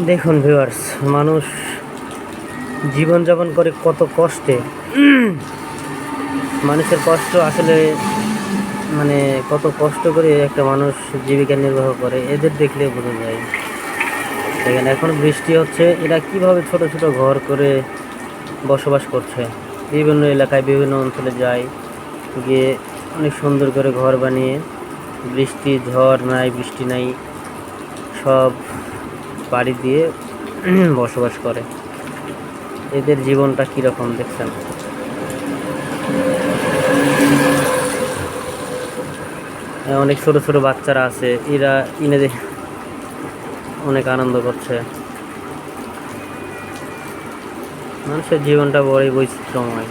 দেখুন ভিউয়ার্স, মানুষ জীবনযাপন করে কত কষ্টে। মানুষের কষ্ট আসলে মানে কত কষ্ট করে একটা মানুষ জীবিকা নির্বাহ করে, এদের দেখলে বোঝা যায়। দেখেন এখন বৃষ্টি হচ্ছে, এরা কিভাবে ছোট ছোট ঘর করে বসবাস করছে। বিভিন্ন এলাকায় বিভিন্ন অঞ্চলে যায়, গিয়ে অনেক সুন্দর করে ঘর বানিয়ে, বৃষ্টি ঝড় নাই বৃষ্টি নাই সব বাড়ি দিয়ে বসবাস করে। এদের জীবনটা কীরকম দেখছেন। অনেক ছোট ছোট বাচ্চারা আছে, এরা ইনেদের অনেক আনন্দ করছে। মানুষের জীবনটা বড়ই বৈচিত্র্যময়।